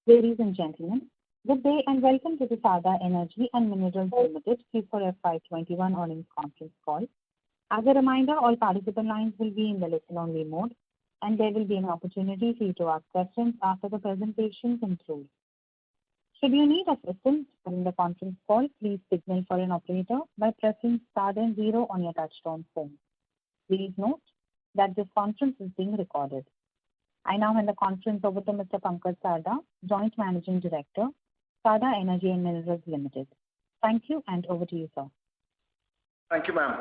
Ladies and gentlemen, good day and welcome to the Sada Energy and Minerals Limited Q4 FY21 earnings conference call. As a reminder, all participant lines will be in the listen-only mode, and there will be an opportunity for you to ask questions after the presentation concludes. Should you need assistance during the conference call, please signal for an operator by pressing star then 0 on your touchtone phone. Please note that this conference is being recorded. I now hand the conference over to Mr. Pankaj Sarda, Joint Managing Director, Sada Energy and Minerals Limited. Thank you, and over to you, sir. Thank you, ma'am.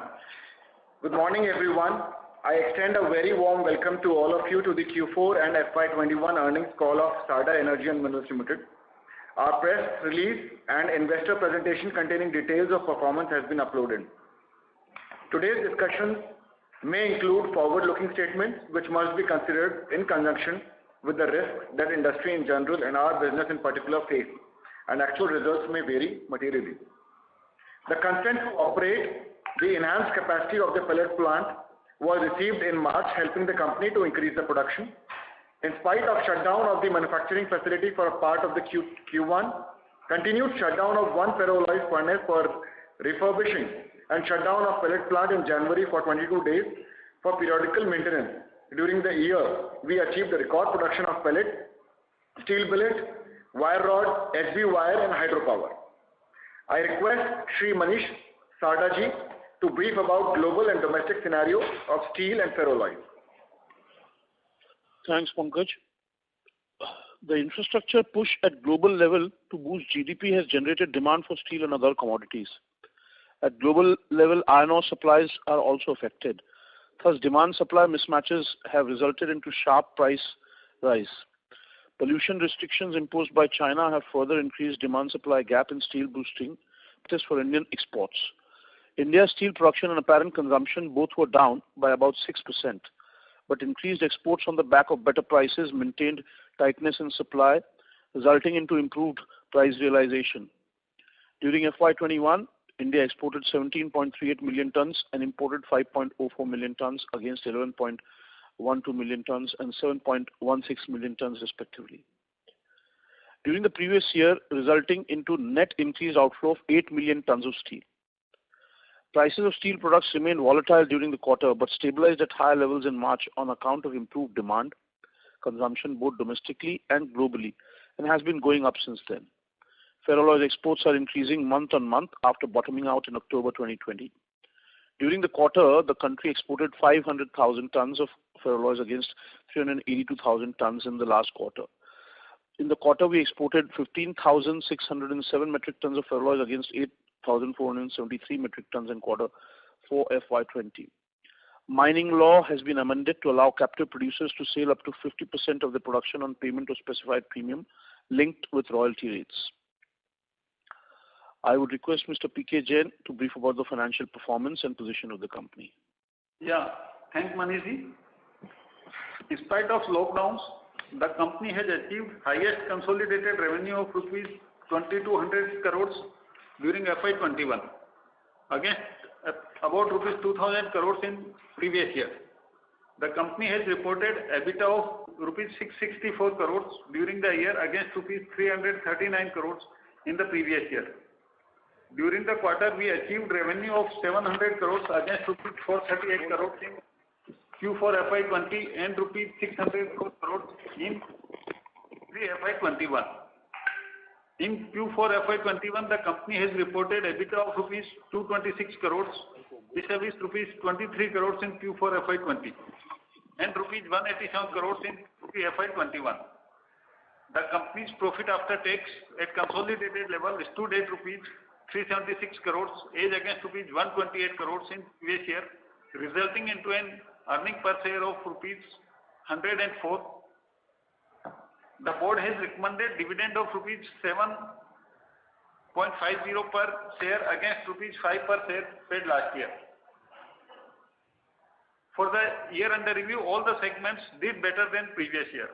Good morning, everyone. I extend a very warm welcome to all of you to the Q4 and FY21 earnings call of Sada Energy and Minerals Limited. Our press release and investor presentation containing details of performance has been uploaded. Today's discussion may include forward-looking statements which must be considered in conjunction with the risks that industry in general and our business in particular face, and actual results may vary materially. The consent to operate the enhanced capacity of the pellet plant was received in March, helping the company to increase the production. In spite of shutdown of the manufacturing facility for a part of the Q1, continued shutdown of one ferroalloy furnace for refurbishing and shutdown of pellet plant in January for 22 days for periodical maintenance. During the year, we achieved a record production of pellet, steel billet, wire rod, HB wire and hydropower. I request Shri Manish Sarda ji to brief about global and domestic scenario of steel and ferroalloy. Thanks, Pankaj. The infrastructure push at global level to boost GDP has generated demand for steel and other commodities. At global level, iron ore supplies are also affected. Thus, demand-supply mismatches have resulted into sharp price rise. Pollution restrictions imposed by China have further increased demand-supply gap in steel, boosting this for Indian exports. India's steel production and apparent consumption both were down by about 6%, but increased exports on the back of better prices maintained tightness in supply, resulting into improved price realization. During FY21, India exported 17.38 million tons and imported 5.04 million tons against 11.12 million tons and 7.16 million tons respectively. During the previous year, resulting into net increased outflow of 8 million tons of steel. Prices of steel products remained volatile during the quarter but stabilized at higher levels in March on account of improved demand, consumption both domestically and globally, and has been going up since then. Ferroalloy exports are increasing month on month after bottoming out in October 2020. During the quarter, the country exported 500,000 tons of ferroalloys against 382,000 tons in the last quarter. In the quarter, we exported 15,607 metric tons of ferroalloys against 8,473 metric tons in quarter 4 FY20. Mining law has been amended to allow captive producers to sell up to 50% of the production on payment of specified premium linked with royalty rates. I would request Mr. P.K. Jain to brief about the financial performance and position of the company. Yeah, thanks Manishji. In spite of lockdowns, the company has achieved highest consolidated revenue of rupees 2200 crores during FY21 against about rupees 2000 crores in previous year. The company has reported EBITDA of rupees 664 crores during the year against rupees 339 crores in the previous year. During the quarter, we achieved revenue of 700 crores against rupees 438 crores in Q4 FY20 and rupees 600 crores in FY21. In Q4 FY21, the company has reported EBITDA of rupees 226 crores, which is rupees 23 crores in Q4 FY20 and rupees 187 crores in FY21. The company's profit after tax at consolidated level stood at rupees 376 crores as against rupees 128 crores in previous year, resulting into an earning per share of rupees 104. The board has recommended dividend of rupees 7.50 per share against rupees 5 per share paid last year. For the year under review, all the segments did better than previous year.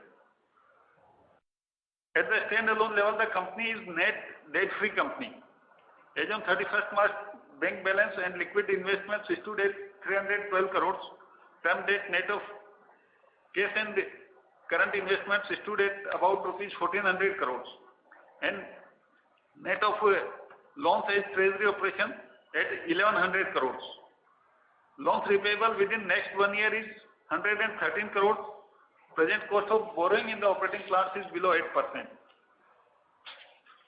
At the standalone level, the company is net debt-free company. As on 31st March, bank balance and liquid investments stood at 312 crores, term debt net of cash and current investments stood at about rupees 1,400 crores and net of loans as treasury operation at 1,100 crores. Loans repayable within next 1 year is 113 crores. Present cost of borrowing in the operating plants is below 8%.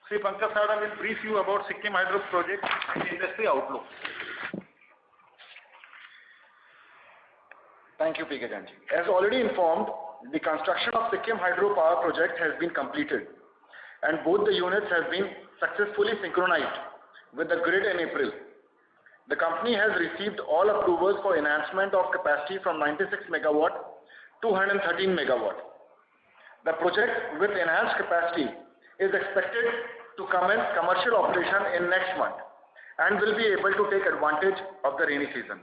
Sri Pankaj Sada will brief you about Sikkim Hydro project and industry outlook. Thank you, P.K. Ganji. As already informed, the construction of Sikkim Hydro Power Project has been completed and both the units have been successfully synchronized with the grid in April. The company has received all approvals for enhancement of capacity from 96 megawatt to 113 megawatt. The project with enhanced capacity is expected to commence commercial operation in next month and will be able to take advantage of the rainy season.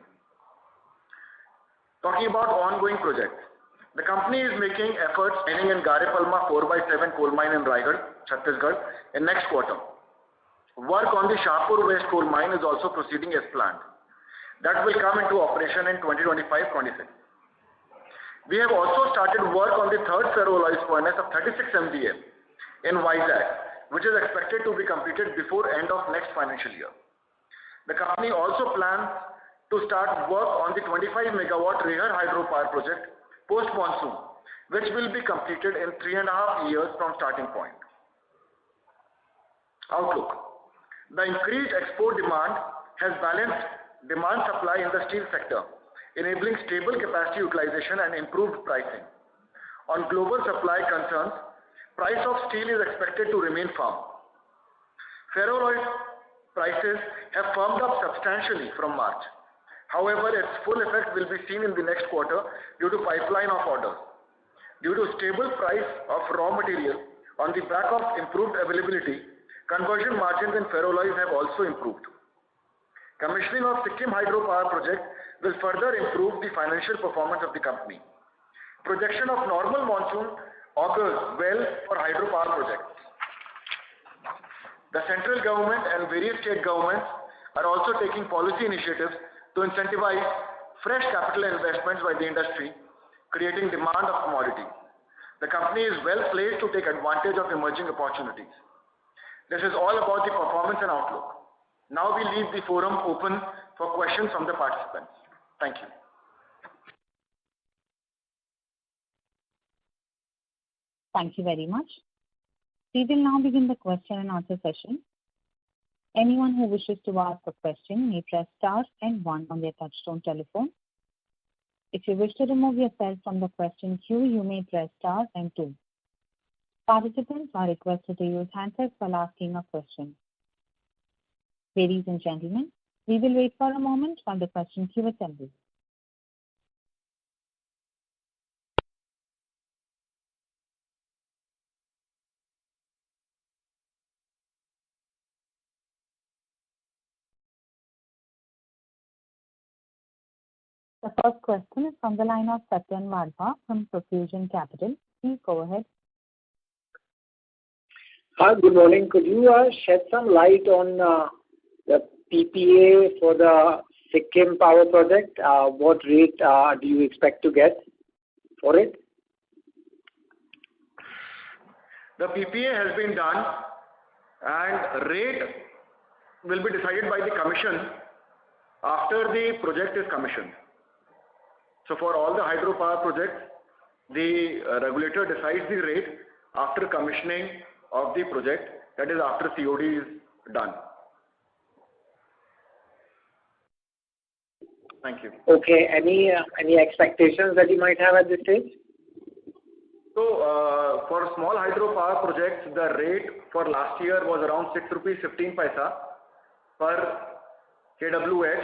Talking about ongoing projects, the company is making efforts mining in Gare Palma 4x7 coal mine in Raigad, Chhattisgarh in next quarter. Work on the Shahpur West coal mine is also proceeding as planned. That will come into operation in 2025-26. We have also started work on the third ferroalloys furnace of 36 MVA in Vizag, which is expected to be completed before end of next financial year. The company also plans to start work on the 25 megawatt Rehar Hydro Power Project post-monsoon, which will be completed in 3.5 years from starting point. Outlook. The increased export demand has balanced demand supply in the steel sector, enabling stable capacity utilization and improved pricing. On global supply concerns, price of steel is expected to remain firm. Ferroalloy prices have firmed up substantially from March. However, its full effect will be seen in the next quarter due to pipeline of orders. Due to stable price of raw material on the back of improved availability, conversion margins in ferroalloys have also improved. Commissioning of Sikkim Hydro Power Project will further improve the financial performance of the company. Projection of normal monsoon augurs well for hydropower projects. The central government and various state governments are also taking policy initiatives to incentivize fresh capital investments by the industry, creating demand of commodities. The company is well placed to take advantage of emerging opportunities. This is all about the performance and outlook. Now we leave the forum open for questions from the participants. Thank you. Thank you very much. We will now begin the question and answer session. Anyone who wishes to ask a question may press star and 1 on their touchtone telephone. If you wish to remove yourself from the question queue, you may press star and 2. Participants are requested to use handsets while asking a question. Ladies and gentlemen, we will wait for a moment while the question queue assembles. The first question is from the line of Satyan Wadhwa from Profusion Capital. Please go ahead. Hi, good morning. Could you shed some light on the PPA for the Sikkim Power Project? What rate do you expect to get for it? The PPA has been done and rate will be decided by the commission after the project is commissioned. So for all the hydropower projects, the regulator decides the rate after commissioning of the project, that is after COD is done. Thank you. Okay. Any expectations that you might have at this stage? So for small hydropower projects, the rate for last year was around 6 rupees 15 paisa per kWh.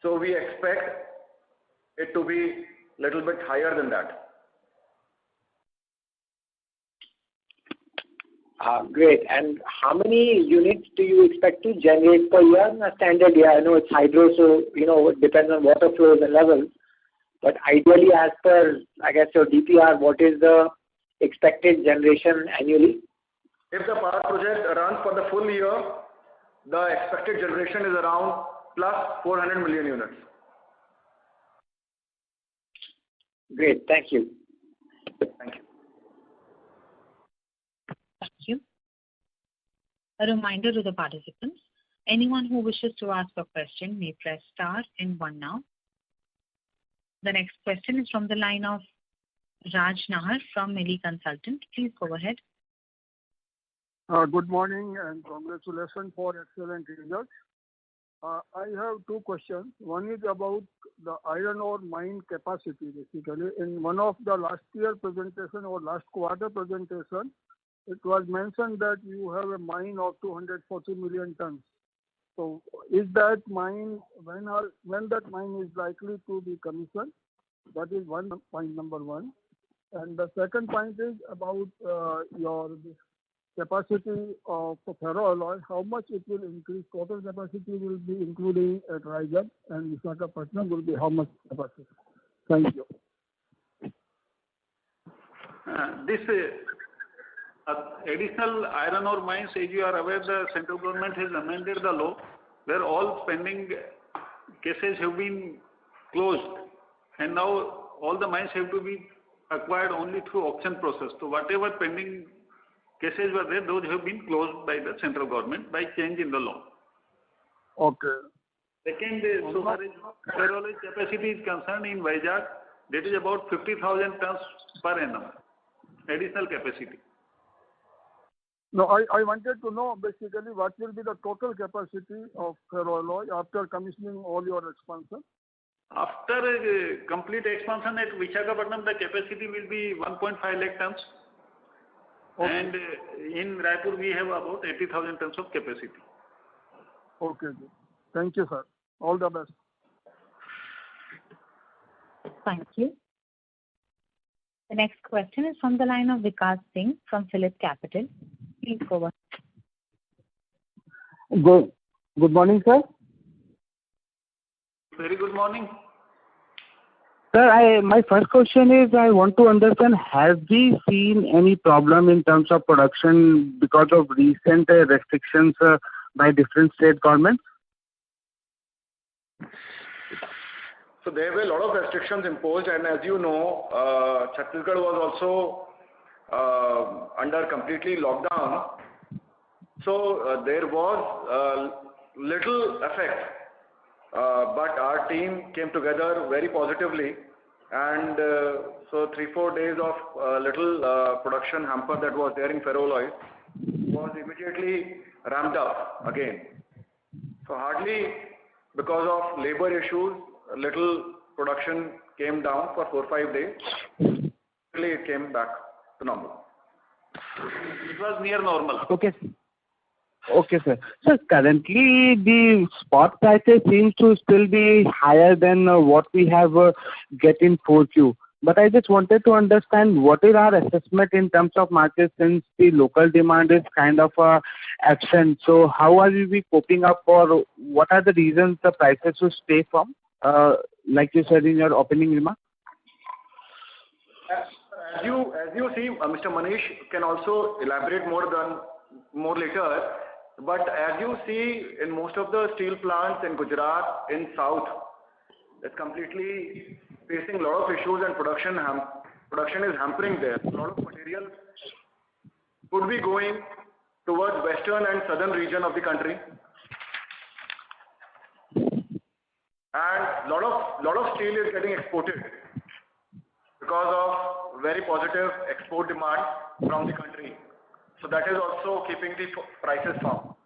So we expect it to be little bit higher than that. Great. And how many units do you expect to generate per year in a standard year? I know it's hydro, so it depends on water flows and levels. But ideally, as per, I guess, your DPR, what is the expected generation annually? If the power project runs for the full year, the expected generation is around plus 400 million units. Great. Thank you. Thank you. Thank you. A reminder to the participants, anyone who wishes to ask a question may press star and one now. The next question is from the line of Raj Nahar from Mili Consultant. Please go ahead. Good morning and congratulations for excellent results. I have two questions. One is about the iron ore mine capacity. Basically, in one of the last year presentation or last quarter presentation, it was mentioned that you have a mine of 240 million tons. So, is that mine when that mine is likely to be commissioned? That is point number one. And the second point is about your capacity of ferroalloy. How much it will increase? Total capacity will be including at Raigarh and Visakhapatnam will be how much capacity? Thank you. This additional iron ore mines, as you are aware, the central government has amended the law where all pending cases have been closed, and now all the mines have to be acquired only through auction process. So whatever pending cases were there, those have been closed by the central government by change in the law. Okay. Second, so far as ferroalloy capacity is concerned in Vizag, that is about 50,000 tons per annum, additional capacity. No, I wanted to know basically what will be the total capacity of ferroalloy after commissioning all your expansion? After complete expansion at Visakhapatnam, the capacity will be 1.5 lakh tons. Okay. And in Raipur, we have about 80,000 tons of capacity. Okay. Thank you, sir. All the best. Thank you. The next question is from the line of Vikas Singh from Phillip Capital. Please go on. Good morning, sir. Very good morning. Sir, my first question is I want to understand, have we seen any problem in terms of production because of recent restrictions by different state governments? So there were a lot of restrictions imposed, and as you know, Chhattisgarh was also under completely lockdown. So there was little effect. But our team came together very positively, and so 3-4 days of little production hamper that was there in ferroalloy was immediately ramped up again. So hardly because of labor issues, little production came down for 4-5 days. Really it came back to normal. It was near normal. Okay. Okay, sir. So currently the spot prices seems to still be higher than what we have get in 4Q. But I just wanted to understand what is our assessment in terms of market since the local demand is kind of absent. So how are we coping up, or what are the reasons the prices should stay firm, like you said in your opening remark? As you see, Mr. Manish can also elaborate more later. But as you see in most of the steel plants in Gujarat, in South, it's completely facing a lot of issues, and production is hampering there. A lot of material could be going towards western and southern region of the country. And lot of steel is getting exported because of very positive export demand from the country. So that is also keeping the prices firm.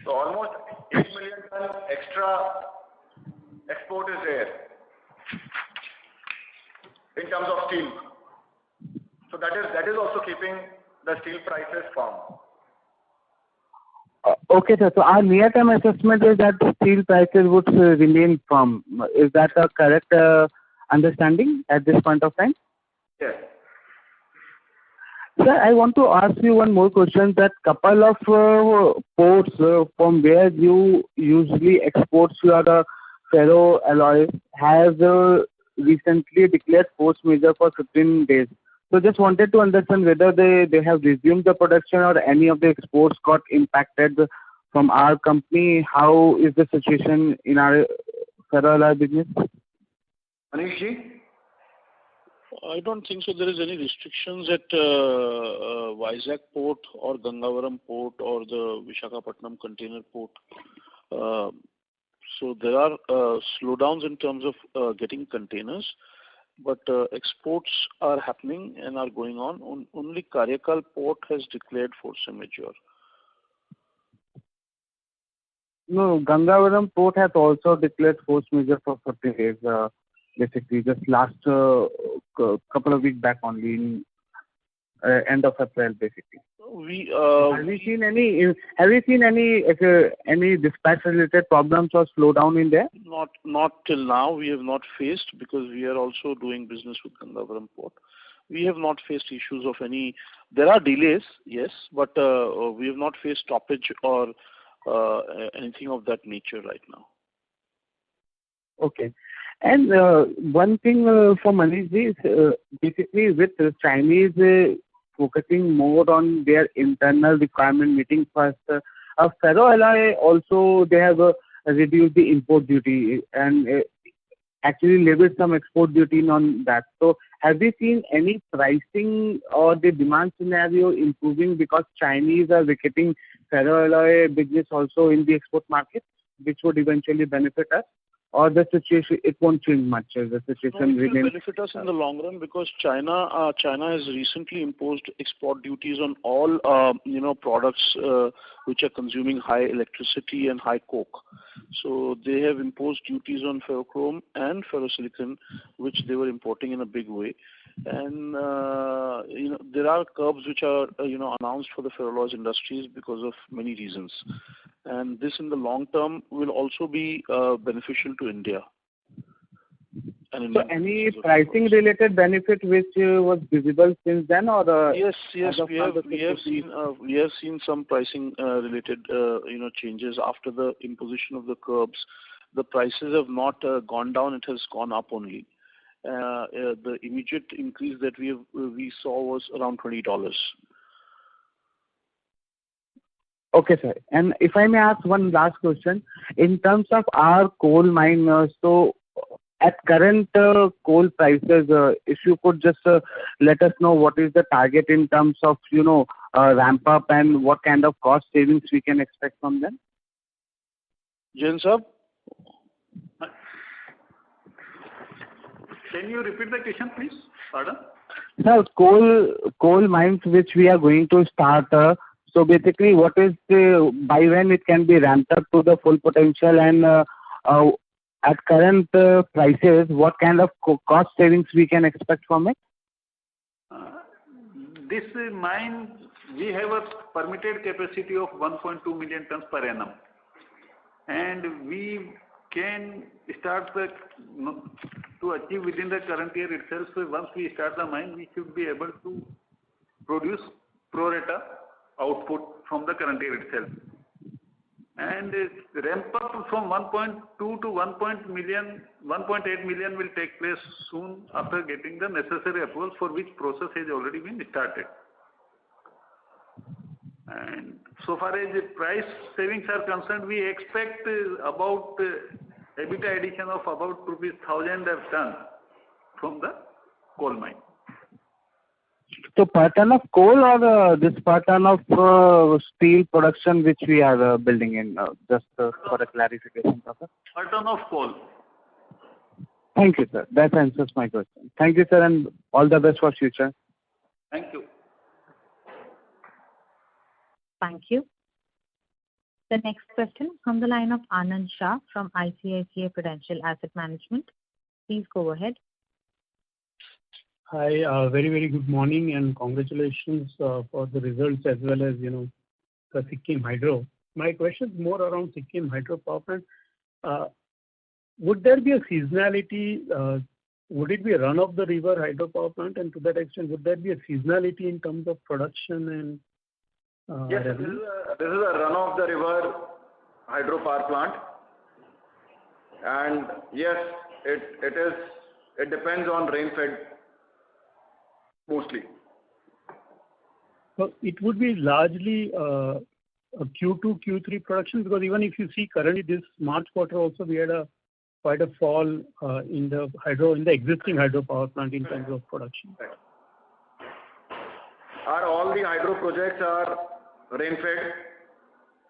So almost 8 million ton extra export is there in terms of steel. So that is also keeping the steel prices firm. Okay, sir. So our near-term assessment is that the steel prices would remain firm. Is that a correct understanding at this point of time? Yes. Sir, I want to ask you one more question. That couple of ports from where you usually export your ferroalloy has recently declared force majeure for 15 days. So just wanted to understand whether they have resumed the production or any of the exports got impacted from our company. How is the situation in our ferroalloy business? Manish ji? I don't think so. There is any restrictions at Vizag port or Gangavaram port or the Visakhapatnam container port. So there are slowdowns in terms of getting containers, but exports are happening and are going on. Only Karaikal port has declared force majeure. No, Gangavaram port has also declared force majeure for 40 days. Basically, just last couple of weeks back only, in end of April, basically. Have you seen any dispatch related problems or slowdown in there? Not till now. We have not faced, because we are also doing business with Gangavaram port. We have not faced issues of any. There are delays, yes, but we have not faced stoppage or anything of that nature right now. Okay. And one thing for Manishji is basically with Chinese focusing more on their internal requirement meeting first, ferroalloy also they have reduced the import duty and actually levied some export duty on that. So have we seen any pricing or the demand scenario improving because Chinese are vacating ferroalloy business also in the export market, which would eventually benefit us? Or the situation, it won't change much as the situation it will remains? benefit us in the long run, because China has recently imposed export duties on all products which are consuming high electricity and high coke. So they have imposed duties on ferrochrome and ferrosilicon, which they were importing in a big way. And there are curbs which are announced for the ferroalloys industries because of many reasons. And this in the long term will also be beneficial to India. And so any pricing related benefit which was visible since then, or yes, we have seen some pricing related changes after the imposition of the curbs. The prices have not gone down; it has gone up only. The immediate increase that we saw was around $20. Okay, sir. And if I may ask one last question, in terms of our coal mine, so at current coal prices, if you could just let us know what is the target in terms of ramp up and what kind of cost savings we can expect from them? Jain sir, can you repeat the question, please? Pardon? Sir, coal mines which we are going to start. So basically, what is by when it can be ramped up to the full potential, and at current prices, what kind of cost savings we can expect from it? This mine, we have a permitted capacity of 1.2 million tons per annum, and we can start to achieve within the current year itself. So once we start the mine, we should be able to produce pro rata output from the current year itself. And ramp up from 1.2 to 1.8 million will take place soon after getting the necessary approvals, for which process has already been started. And so far as the price savings are concerned, we expect about EBITDA addition of about rupees 1,000 a ton from the coal mine. So per ton of coal, or this per ton of steel production which we are building in, just for a clarification purpose? Per ton of coal. Thank you, sir. That answers my question. Thank you, sir, and all the best for future. Thank you. Thank you. The next question from the line of Anand Shah from ICICI Prudential Asset Management. Please go ahead. Hi, very, very good morning and congratulations for the results, as well as, the Sikkim Hydro. My question is more around Sikkim Hydro Power Plant. Would there be a seasonality? Would it be a run-of-the-river hydro power plant? And to that extent, would there be a seasonality in terms of production and yes, this is a run-of-the-river hydro power plant. And yes, it depends on rain-fed mostly. So it would be largely a Q2, Q3 production, because even if you see currently this March quarter also, we had a quite a fall in the existing hydropower plant in terms of production. All the hydro projects are rain-fed,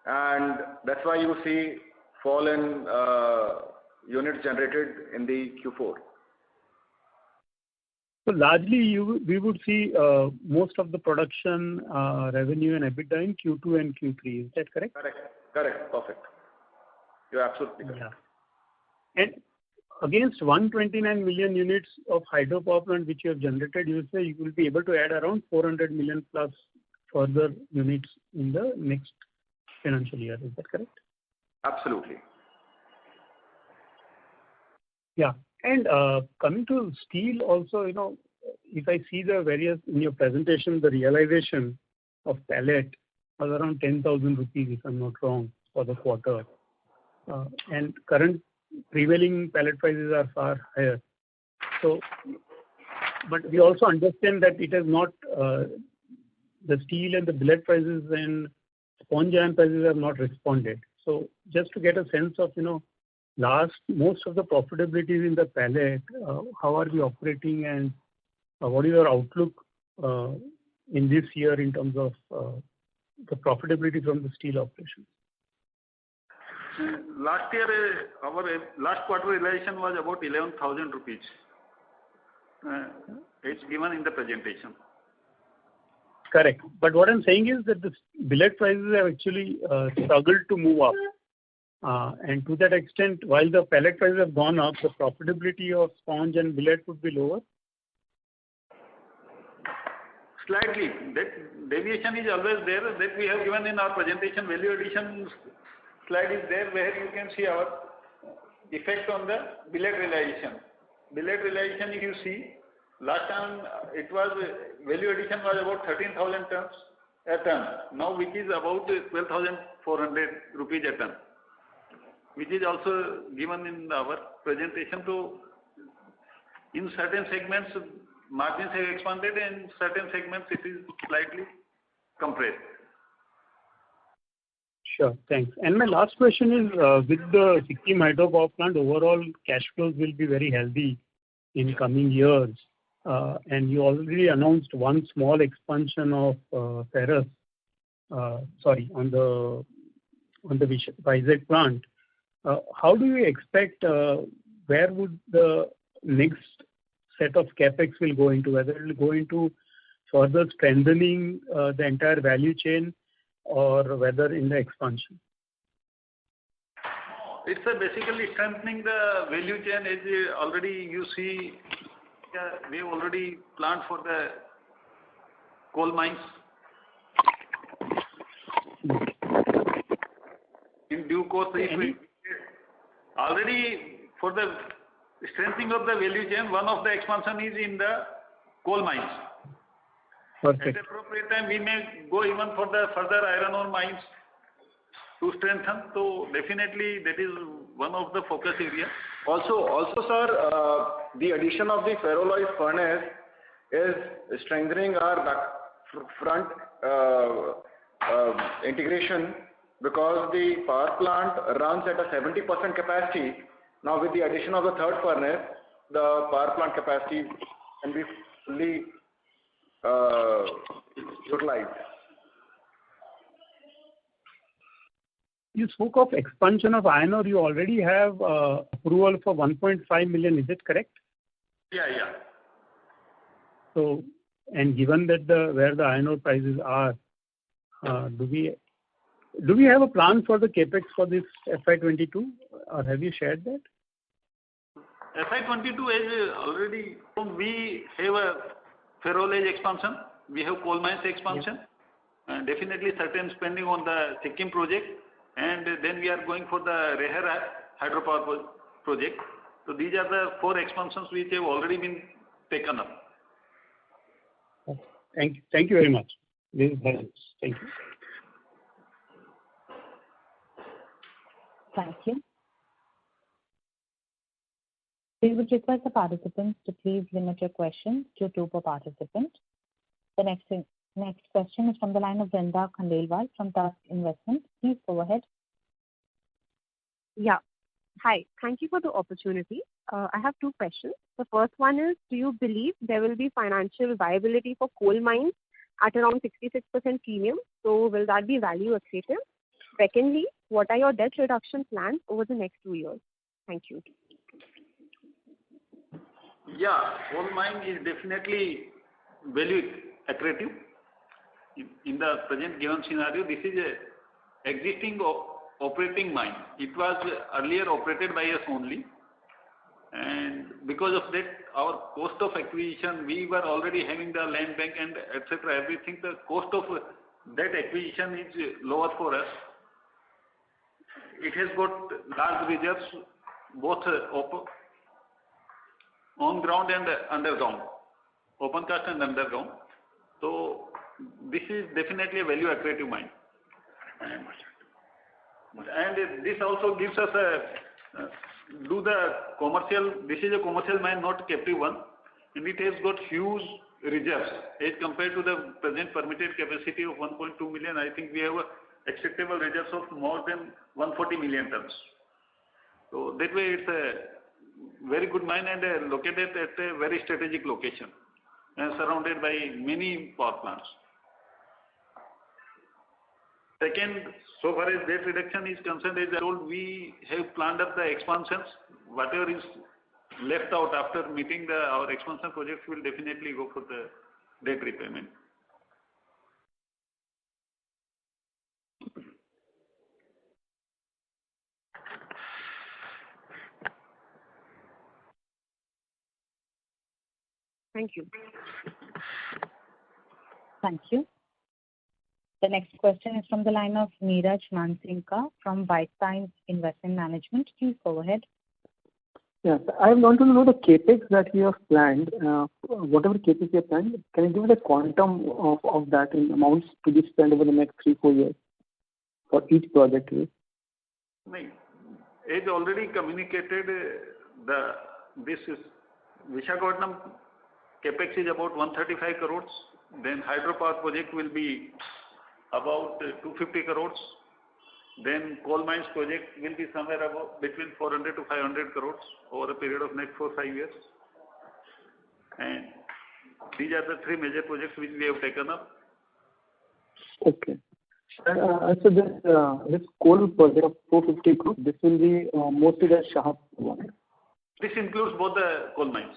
and that's why you see fall in units generated in the Q4. So largely, we would see most of the production revenue and EBITDA in Q2 and Q3. Is that correct? Correct. Perfect. You're absolutely correct. Yeah. And against 129 million units of hydropower plant which you have generated, you say you will be able to add around 400 million plus further units in the next financial year. Is that correct? Absolutely. Yeah. And coming to steel also, if I see the various in your presentation, the realization of pellet was around 10,000 rupees, if I'm not wrong, for the quarter. And current prevailing pellet prices are far higher. So, but we also understand that it has not, the steel and the billet prices and sponge iron prices have not responded. So just to get a sense of, most of the profitability in the pellet, how are we operating and what is your outlook in this year in terms of the profitability from the steel operations? Last year, our last quarter realization was about 11,000 rupees. It's given in the presentation. Correct. But what I'm saying is that the billet prices have actually struggled to move up. And to that extent, while the pellet prices have gone up, the profitability of sponge and billet would be lower? Slightly. That deviation is always there. That we have given in our presentation. Value addition slide is there where you can see our effect on the billet realization. Billet realization, if you see, last time it was value addition was about 13,000 tons a ton. Now which is about 12,400 rupees a ton, which is also given in our presentation. So in certain segments margins have expanded, and in certain segments it is slightly compressed. Sure, thanks. And my last question is, with the Sikkim hydropower plant, overall cash flows will be very healthy in coming years. And you already announced one small expansion of ferrous, on the Vizag plant. How do you expect, where would the next set of capex will go into, whether it will go into further strengthening the entire value chain or whether in the expansion? It's basically strengthening the value chain. As already you see, we already planned for the coal mines. In due course, already for the strengthening of the value chain, one of the expansion is in the coal mines. Perfect. At appropriate time, we may go even for the further iron ore mines to strengthen. So definitely that is one of the focus area. Also, sir, the addition of the ferroalloy furnace is strengthening our back front integration, because the power plant runs at a 70% capacity. Now with the addition of the third furnace, the power plant capacity can be fully utilized. You spoke of expansion of iron ore. You already have approval for 1.5 million. Is it correct? Yeah. So, and given that where the iron ore prices are, do we have a plan for the capex for this FY22, or have you shared that? FY22 is already, we have a ferroalloy expansion, we have coal mines expansion, and definitely certain spending on the Sikkim project, and then we are going for the Reher hydropower project. So these are the 4 expansions which have already been taken up. Thank you very much. This helps. Thank you. Thank you. We would request the participants to please limit your questions to 2 per participant. The next question is from the line of Vrinda Khandelwal from Tusk Investments. Please go ahead. Yeah. Hi. Thank you for the opportunity. I have two questions. The first one is, do you believe there will be financial viability for coal mines at around 66% premium? So will that be value accretive? Secondly, what are your debt reduction plans over the next 2 years? Thank you. Yeah, coal mine is definitely value accretive. In the present given scenario, this is a existing operating mine. It was earlier operated by us only, and because of that, our cost of acquisition, we were already having the land bank and etc. Everything. The cost of that acquisition is lower for us. It has got large reserves, both on ground and underground, open cast and underground. So this is definitely a value accretive mine. And this also gives us this is a commercial mine, not captive one, and it has got huge reserves as compared to the present permitted capacity of 1.2 million. I think we have acceptable reserves of more than 140 million tons. So that way it's a very good mine and located at a very strategic location and surrounded by many power plants. Second, so far as debt reduction is concerned, as I told, we have planned up the expansions. Whatever is left out after meeting our expansion projects will definitely go for the debt repayment. Thank you. Thank you. The next question is from the line of Neeraj Mansinka from White Pine Investment Management. Please go ahead. Yes, I want to know the capex that you have planned. Whatever capex you have planned, can you give me the quantum of that in amounts to be spent over the next 3-4 years for each project? As already communicated, this is Visakhapatnam capex is about 135 crores. Then hydropower project will be about 250 crores. Then coal mines project will be somewhere about between 400 to 500 crores over a period of next 4-5 years. And these are the three major projects which we have taken up. Okay. So this coal project of 450 crores, this will be mostly the Shahab one. This includes both the coal mines.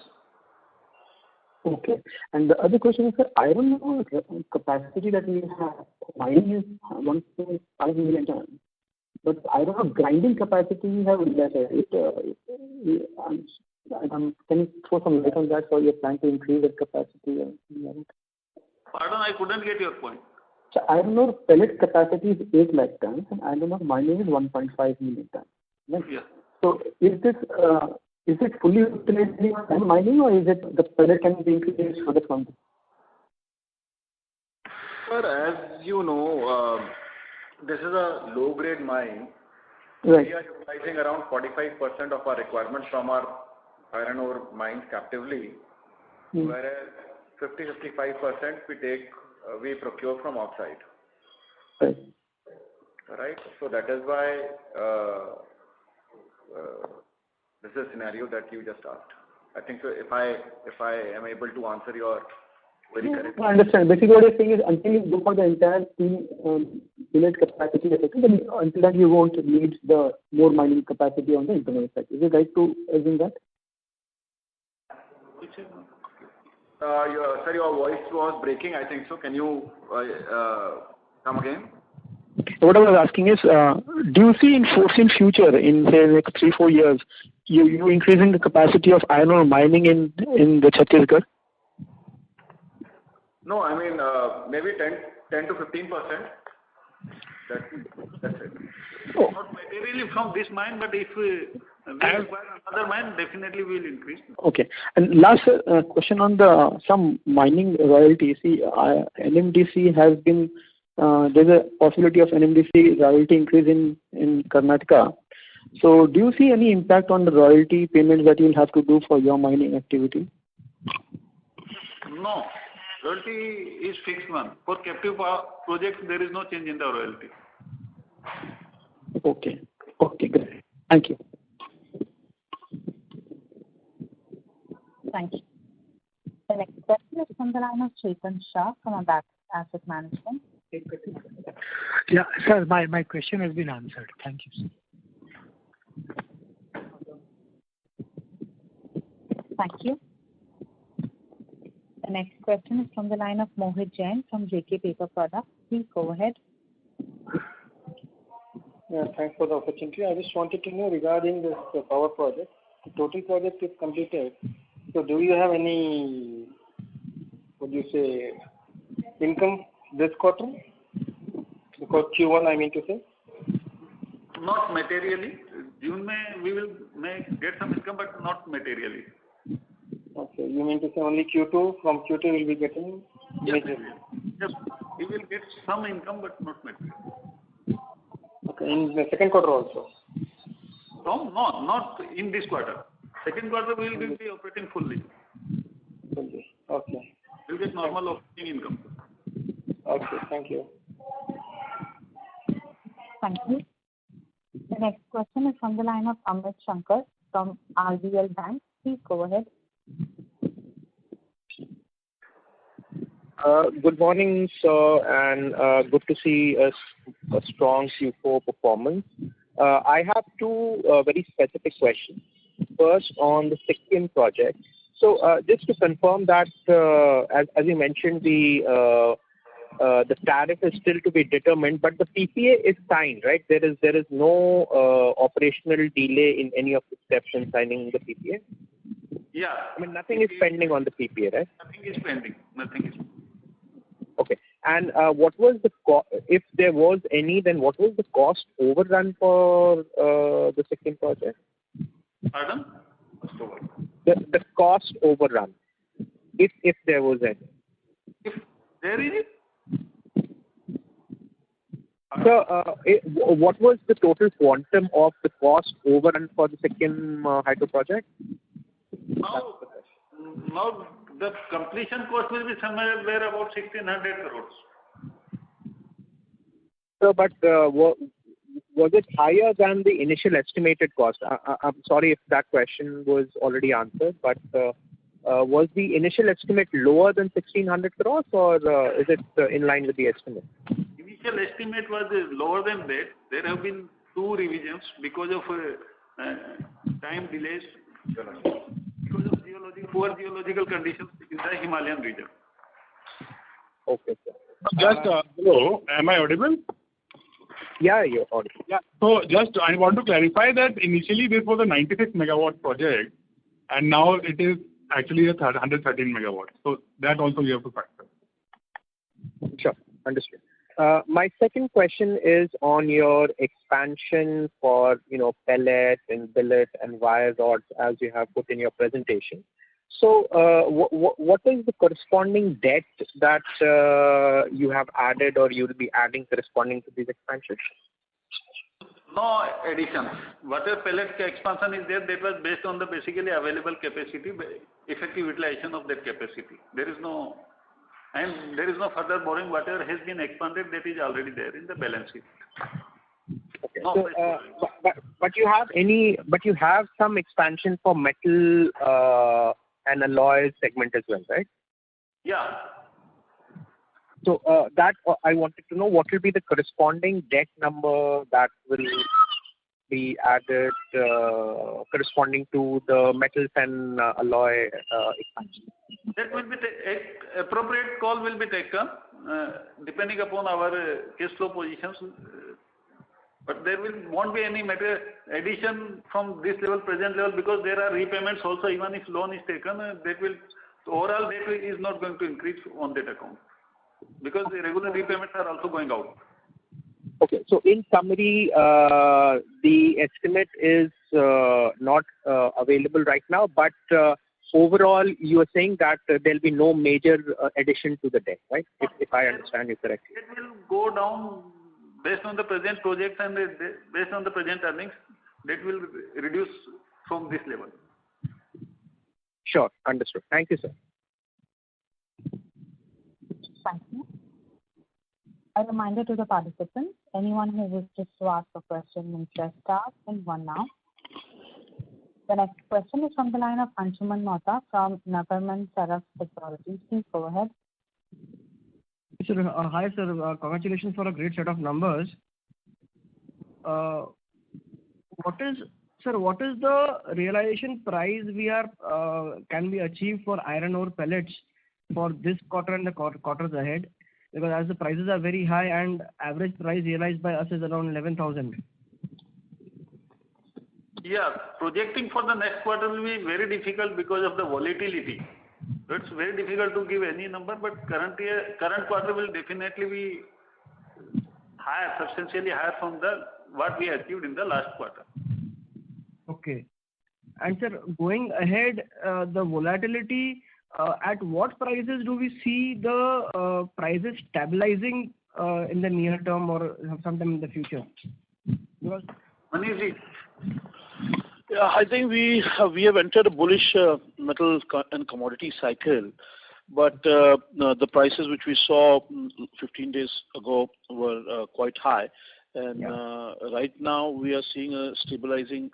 Okay. And the other question is, sir, iron ore capacity that we have, mining is 1.5 million tons. But iron ore grinding capacity we have less. Can you throw some light on that? So you're planning to increase that capacity? Pardon, I couldn't get your point. So iron ore pellet capacity is 8 lakh tons and iron ore mining is 1.5 million tons. Right? Yeah. So is it fully utilized in mining, or is it the pellet can be increased further from this? Sir, as you know, this is a low-grade mine. Right. We are utilizing around 45% of our requirements from our iron ore mines captively, whereas 50-55% we procure from outside. Right. Right. So that is why this is a scenario that you just asked. I think so. If I am able to answer your query correctly. I understand. Basically, what you're saying is until you go for the entire billet capacity, then until then you won't need the more mining capacity on the internal side. Is it right to assume that? Sir, your voice was breaking. I think so. Can you come again? What I was asking is, do you see in future, in say like 3-4 years, you increasing the capacity of iron ore mining in the Chhattisgarh? No, I mean maybe 10 to 15%. That's it. Oh. Not materially from this mine, but if we require another mine, definitely we will increase. Okay. And last question on some mining royalty. See, NMDC has been there's a possibility of NMDC royalty increase in Karnataka. So do you see any impact on the royalty payments that you will have to do for your mining activity? No. Royalty is fixed one. For captive power projects, there is no change in the royalty. Okay. Okay, great. Thank you. Thank you. The next question is from the line of Chetan Shah from Abakkus Asset Management. Yeah, sir, my question has been answered. Thank you, sir. Thank you. The next question is from the line of Mohit Jain from JK Paper Products. Please go ahead. Yeah, thanks for the opportunity. I just wanted to know regarding this power project. The total project is completed. So do you have any, income this quarter? Because Q1, I mean to say. Not materially. June we will get some income, but not materially. Okay, you mean to say only Q2? From Q2 we will be getting majorly. Yes, we will get some income, but not material. Okay, in the second quarter also? No, not in this quarter. Second quarter we will be operating fully. Fully, okay. We will get normal operating income. Okay, thank you. Thank you. The next question is from the line of Amit Shankar from RBL Bank. Please go ahead. Good morning, sir, and good to see a strong Q4 performance. I have two very specific questions. First, on the Sikkim project. So, just to confirm that, as you mentioned, the tariff is still to be determined, but the PPA is signed, right? There is no operational delay in any of the steps in signing the PPA? Yeah. I mean, nothing is pending on the PPA, right? Nothing is pending. Okay. And what was the if there was any, then what was the cost overrun for the Sikkim project? Pardon? The cost overrun, if there was any. If there is? So, what was the total quantum of the cost overrun for the Sikkim hydro project? Now the completion cost will be somewhere about 1,600 crores. So, but was it higher than the initial estimated cost? I'm sorry if that question was already answered, but was the initial estimate lower than 1,600 crores, or is it in line with the estimate? Initial estimate was lower than that. There have been two revisions because of time delays, because of poor geological conditions in the Himalayan region. Okay, sir. Just, hello, am I audible? Yeah, you're audible. Yeah, so just I want to clarify that initially this was a 96 megawatt project, and now it is actually a 113 megawatts. So that also you have to factor. Sure, understood. My second question is on your expansion for, pellet and billet and wire rods, as you have put in your presentation. So, what is the corresponding debt that you have added or you will be adding corresponding to these expansions? No addition. Whatever pellet expansion is there, that was based on the basically available capacity, effective utilization of that capacity. There is no further borrowing. Whatever has been expanded, that is already there in the balance sheet. Okay. No, so, but you have some expansion for metal and alloy segment as well, right? Yeah. So that I wanted to know what will be the corresponding debt number that will be added corresponding to the metals and alloy expansion. That will be appropriate call will be taken depending upon our cash flow positions. But there won't be any matter addition from this level, present level, because there are repayments also. Even if loan is taken, the overall debt is not going to increase on that account, because the regular repayments are also going out. Okay, so in summary, the estimate is not available right now, but overall, you are saying that there'll be no major addition to the debt, right? If I understand you correctly. It will go down based on the present projects and based on the present earnings. That will reduce from this level. Sure, understood. Thank you, sir. Thank you. A reminder to the participants, anyone who wishes to ask a question may press star and one now. The next question is from the line of Anshuman Mota from Naparman Saraf Securities. Please go ahead. Sir, hi sir. Congratulations for a great set of numbers. What is the realization price can be achieved for iron ore pellets for this quarter and the quarters ahead? Because as the prices are very high and average price realized by us is around 11,000. Yeah, projecting for the next quarter will be very difficult because of the volatility. So it's very difficult to give any number, but current quarter will definitely be higher, substantially higher from what we achieved in the last quarter. Okay. And sir, going ahead, the volatility, at what prices do we see the prices stabilizing in the near term or sometime in the future? Because Manish, yeah, I think we have entered a bullish metal and commodity cycle, but the prices which we saw 15 days ago were quite high, and right now we are seeing a stabilizing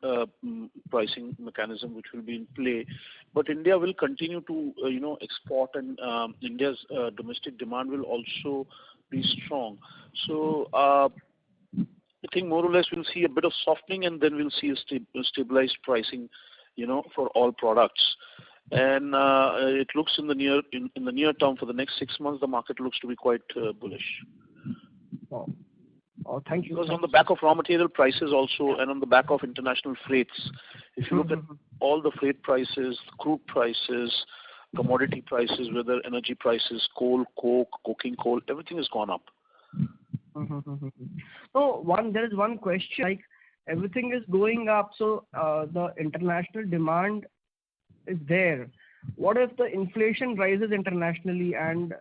pricing mechanism which will be in play. But India will continue to export, and India's domestic demand will also be strong. So I think more or less we'll see a bit of softening, and then we'll see a stabilized pricing, for all products. And it looks in the near term for the next 6 months, the market looks to be quite bullish. Oh, thank you. Because on the back of raw material prices also, and on the back of international freights, if you look at all the freight prices, crude prices, commodity prices, whether energy prices, coal, coke, coking coal, everything has gone up. So there is one question, like everything is going up, so the international demand is there. What if the inflation rises internationally, and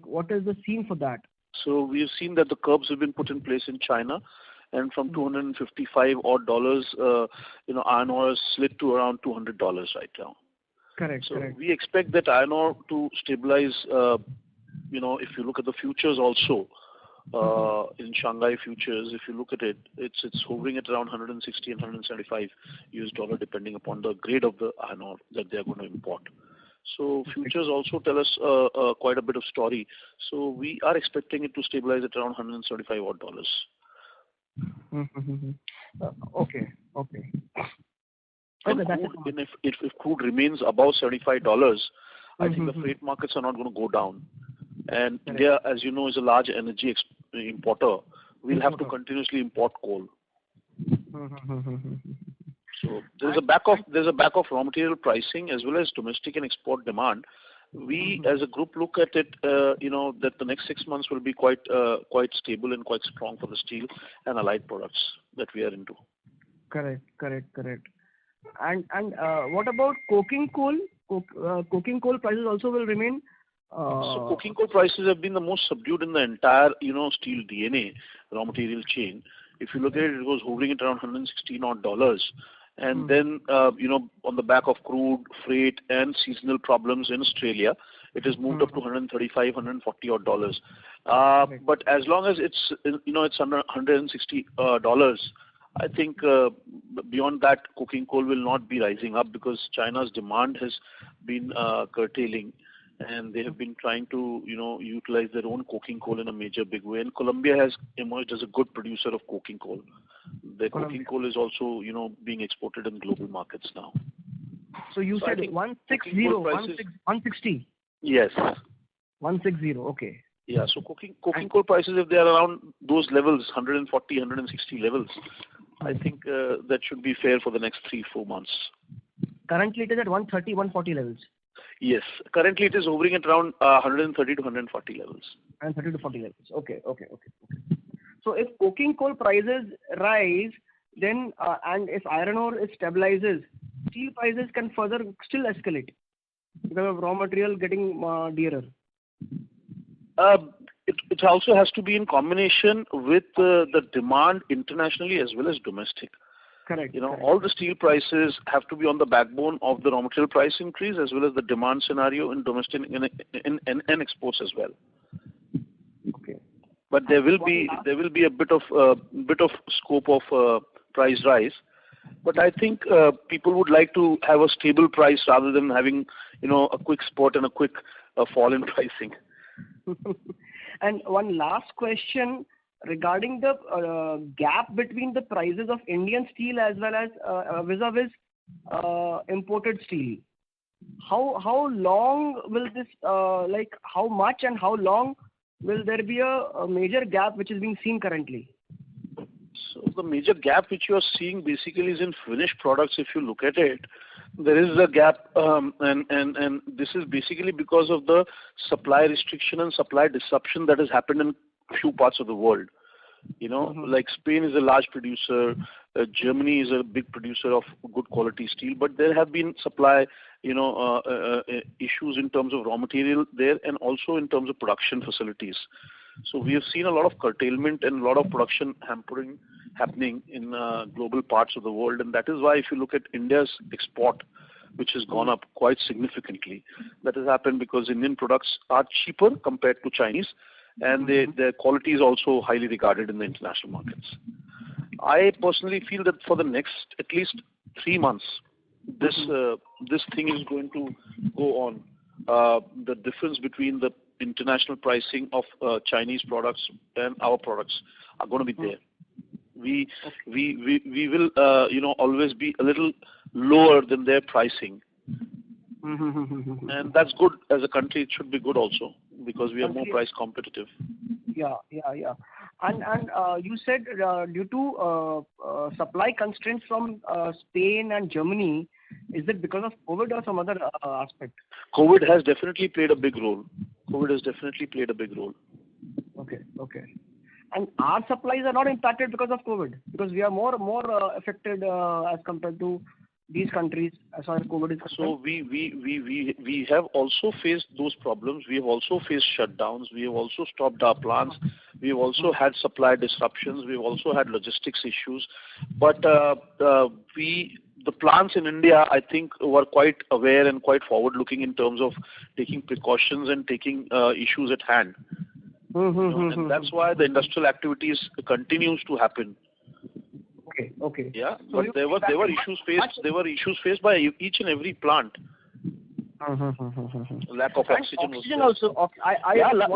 what is the scene for that? So we have seen that the curbs have been put in place in China, and from $255 odd, iron ore has slid to around $200 right now. Correct. So we expect that iron ore to stabilize. If you look at the futures also, in Shanghai futures, if you look at it, it's hovering at around 160 and 175 US dollar, depending upon the grade of the iron ore that they are going to import. So futures also tell us quite a bit of story. So we are expecting it to stabilize at around 175 odd dollars. Okay. If crude remains above $75, I think the freight markets are not going to go down. And India, as you know, is a large energy importer. We'll have to continuously import coal. So there's a back of raw material pricing as well as domestic and export demand. We as a group look at it, that the next 6 months will be quite stable and quite strong for the steel and allied products that we are into. Correct. And what about coking coal? Coking coal prices also will remain. So coking coal prices have been the most subdued in the entire, steel DNA raw material chain. If you look at it, it was hovering at around $116 odd. And then, on the back of crude, freight, and seasonal problems in Australia, it has moved up to $135, $140 odd. But as long as it's under $160, I think beyond that, coking coal will not be rising up because China's demand has been curtailing, and they have been trying to, utilize their own coking coal in a major big way. And Colombia has emerged as a good producer of coking coal. The coking coal is also, being exported in global markets now. So you said 160? Yes. 160, okay. Yeah, so coking coal prices, if they are around those levels, 140, 160 levels, I think that should be fair for the next 3-4 months. Currently it is at 130, 140 levels? Yes. Currently it is hovering at around 130 to 140 levels. 130 to 40 levels. Okay. So if coking coal prices rise, then and if iron ore stabilizes, steel prices can further still escalate because of raw material getting dearer. It also has to be in combination with the demand internationally as well as domestic. Correct. All the steel prices have to be on the backbone of the raw material price increase as well as the demand scenario in domestic and exports as well. Okay. But there will be a bit of scope of price rise, But I think people would like to have a stable price rather than having, a quick spurt and a quick fall in pricing. And one last question regarding the gap between the prices of Indian steel as well as vis-a-vis imported steel. How long will this, how much and how long will there be a major gap which is being seen currently? So the major gap which you are seeing basically is in finished products. If you look at it, there is a gap, and this is basically because of the supply restriction and supply disruption that has happened in few parts of the world. Like Spain is a large producer, Germany is a big producer of good quality steel, but there have been supply, issues in terms of raw material there and also in terms of production facilities. So we have seen a lot of curtailment and a lot of production hampering happening in global parts of the world, and that is why if you look at India's export, which has gone up quite significantly, that has happened because Indian products are cheaper compared to Chinese, and their quality is also highly regarded in the international markets. I personally feel that for the next at least 3 months, this thing is going to go on. The difference between the international pricing of Chinese products and our products are going to be there. We will always be a little lower than their pricing, and that's good. As a country, it should be good also because we are more price competitive. Yeah. And you said due to supply constraints from Spain and Germany, is it because of COVID or some other aspect? COVID has definitely played a big role. Okay. And our supplies are not impacted because of COVID, because we are more affected as compared to these countries as far as COVID is concerned. So we have also faced those problems. We have also faced shutdowns. We have also stopped our plants. We have also had supply disruptions. We have also had logistics issues. But the plants in India, I think, were quite aware and quite forward-looking in terms of taking precautions and taking issues at hand. And that's why the industrial activities continues to happen. Okay. Yeah, but there were issues faced. There were issues faced by each and every plant. Lack of oxygen. Oxygen also.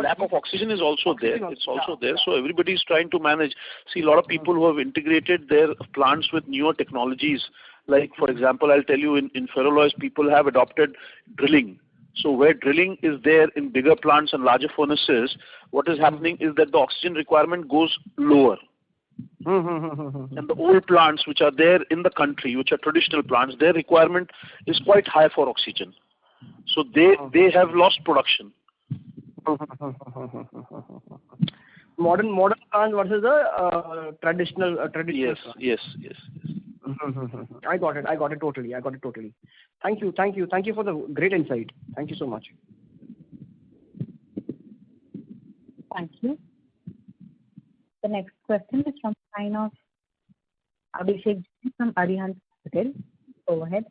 Lack of oxygen is also there. It's also there. So everybody is trying to manage. See, a lot of people who have integrated their plants with newer technologies. Like, for example, I'll tell you, in ferroalloys, people have adopted drilling. So where drilling is there in bigger plants and larger furnaces, what is happening is that the oxygen requirement goes lower. And the old plants which are there in the country, which are traditional plants, their requirement is quite high for oxygen. So they have lost production. Modern plants versus the traditional. Yes. I got it totally. Thank you for the great insight. Thank you so much. Thank you. The next question is from the line of Abhishek from Arihant Capital. Go ahead.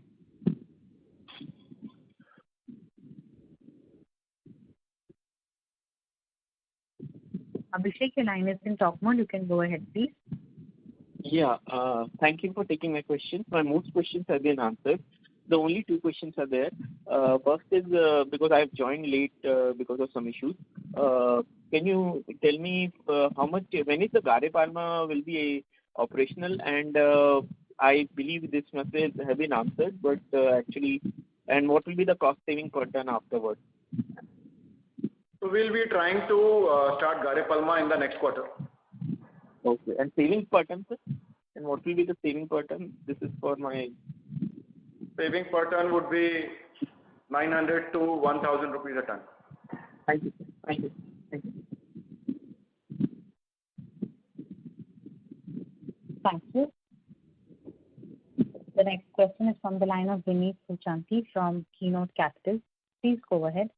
Abhishek, your line is in talk mode. You can go ahead, please. Yeah, thank you for taking my questions. My most questions have been answered. The only 2 questions are there. First is because I have joined late because of some issues. Can you tell me when is the Gare Palma will be operational? And I believe this must have been answered, but actually, and what will be the cost saving per ton afterwards? So we'll be trying to start Gare Palma in the next quarter. Okay. And savings per ton, sir? And what will be the saving per ton? This is for my... Saving per ton would be 900 to 1,000 rupees a ton. Thank you. Thank you. The next question is from the line of Vineet Suchanti from Keynote Capital. Please go ahead.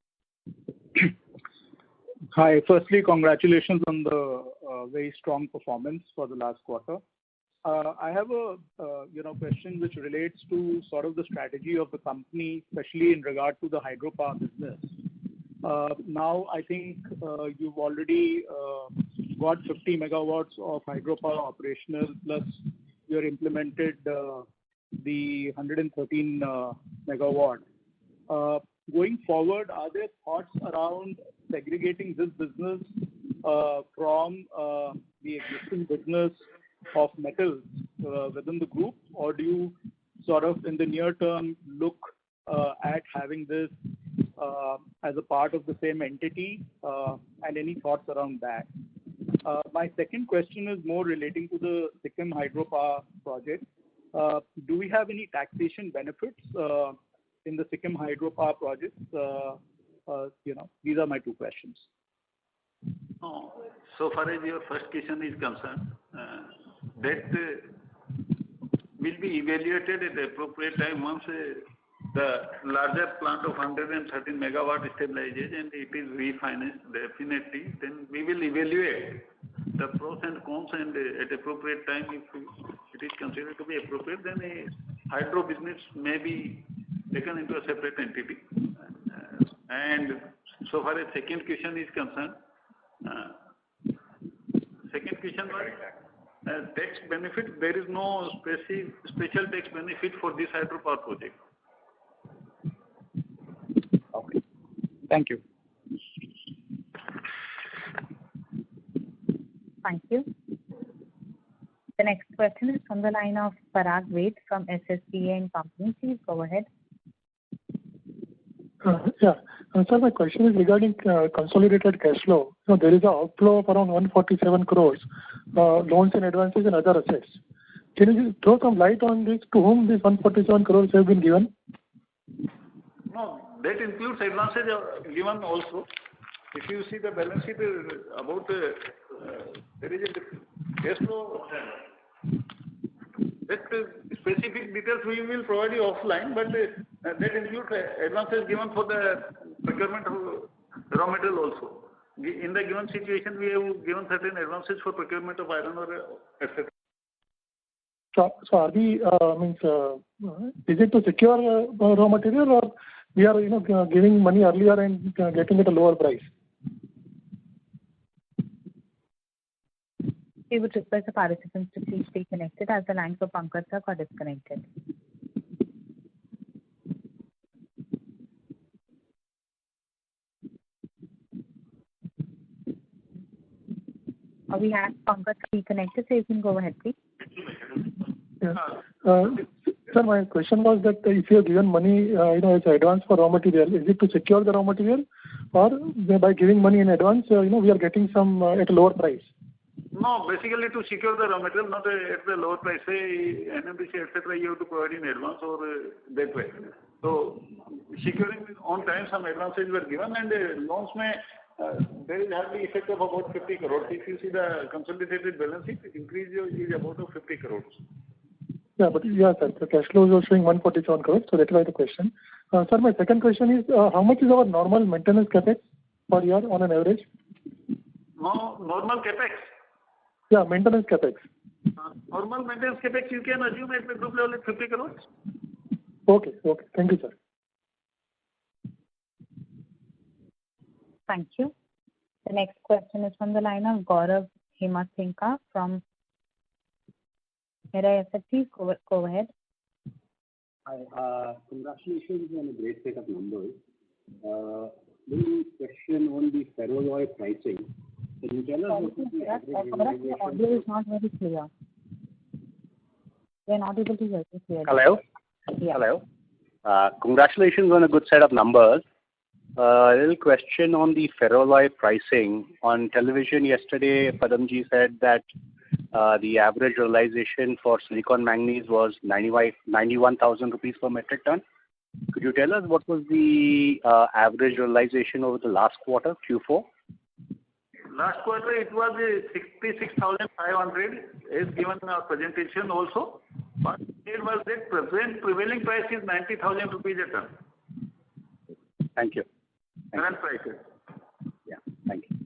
Hi. Firstly, congratulations on the very strong performance for the last quarter. I have a question which relates to sort of the strategy of the company, especially in regard to the hydropower business. Now, I think you've already got 50 megawatts of hydropower operational, plus your implemented the 113 megawatt. Going forward, are there thoughts around segregating this business from the existing business of metals within the group, or do you sort of in the near term look at having this as a part of the same entity, and any thoughts around that? My second question is more relating to the Sikkim hydropower project. Do we have any taxation benefits in the Sikkim hydropower projects? These are my two questions. So far as your first question is concerned, that will be evaluated at the appropriate time once the larger plant of 113 megawatt stabilizes and it is refinanced definitely, then we will evaluate the pros and cons, and at appropriate time, if it is considered to be appropriate, then a hydro business may be taken into a separate entity. And so far as second question is concerned, second question was tax benefit. There is no special tax benefit for this hydropower project. Okay. Thank you. Thank you. The next question is from the line of Parag Ved from SSPA and Company. Please go ahead. Sir, my question is regarding consolidated cash flow. There is an outflow of around 147 crores, loans and advances and other assets. Can you just throw some light on this? To whom these 147 crores have been given? No, that includes advances given also. If you see the balance sheet about there is a cash flow. That specific details we will provide you offline, but that includes advances given for the procurement of raw material also. In the given situation, we have given certain advances for procurement of iron ore, etc. So are we is it to secure raw material, or we are giving money earlier and getting at a lower price? We would request the participants to please stay connected as the lines for Pankaj sir got disconnected. We have Pankaj reconnected, so you can go ahead, please. Sir, my question was that if you have given money, as advance for raw material, is it to secure the raw material, or by giving money in advance, we are getting some at a lower price? No, basically to secure the raw material, not at the lower price. Say NMDC, etc., you have to provide in advance or that way. So securing on time, some advances were given, and loans there is hardly effect of about 50 crores. If you see the consolidated balance sheet, increase is about 50 crores. Sir, the cash flow is showing 147 crores, so that's why the question. Sir, my second question is, how much is our normal maintenance capex per year on an average? No, normal capex? Yeah, maintenance capex. Normal maintenance capex you can assume at the group level at 50 crores. Okay. Thank you, sir. Thank you. The next question is from the line of Gaurav Himathinka from Mirae Asset. Please go ahead. Hi, congratulations on a great set of numbers. The question on the ferroalloy pricing. Can you tell us what is the average realization? Your audio is not very clear. We are not able to hear you clearly. Hello? Yeah. Hello. Congratulations on a good set of numbers. A little question on the ferroalloy pricing. On television yesterday, Padamji said that the average realization for silicon manganese was 91,000 rupees per metric ton. Could you tell us what was the average realization over the last quarter, Q4? Last quarter it was 66,500 as given in our presentation also. But it was that prevailing price is 90,000 rupees a ton. Thank you. Current prices. Yeah, thank you.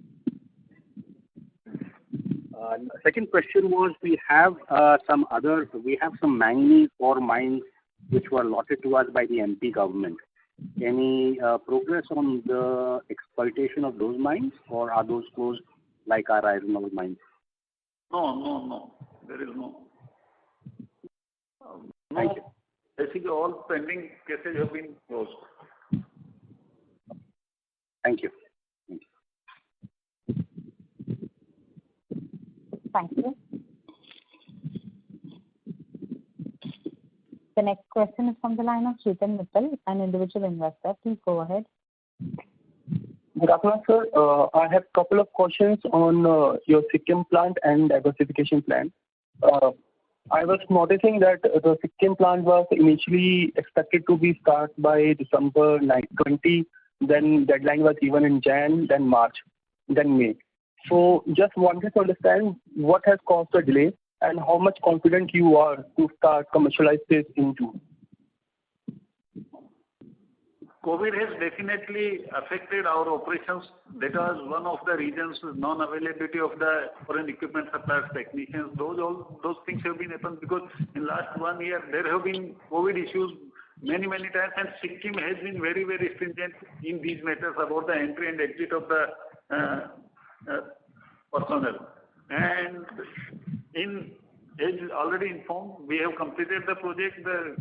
Second question was we have some manganese ore mines which were allotted to us by the MP government. Any progress on the exploitation of those mines, or are those closed like our iron ore mines? No. There is no. Thank you. Basically, all pending cases have been closed. Thank you. Thank you. The next question is from the line of Chetan Mittal, an individual investor. Please go ahead. Good afternoon, sir. I have a couple of questions on your Sikkim plant and diversification plan. I was noticing that the Sikkim plant was initially expected to be start by December 20, then deadline was even in Jan, then March, then May. So just wanted to understand what has caused the delay and how much confident you are to start commercialize this in June. COVID has definitely affected our operations. That was one of the reasons, non-availability of the foreign equipment suppliers, technicians. Those things have been happened because in last 1 year there have been COVID issues many times, and Sikkim has been very stringent in these matters about the entry and exit of the personnel. And as already informed, we have completed the project. The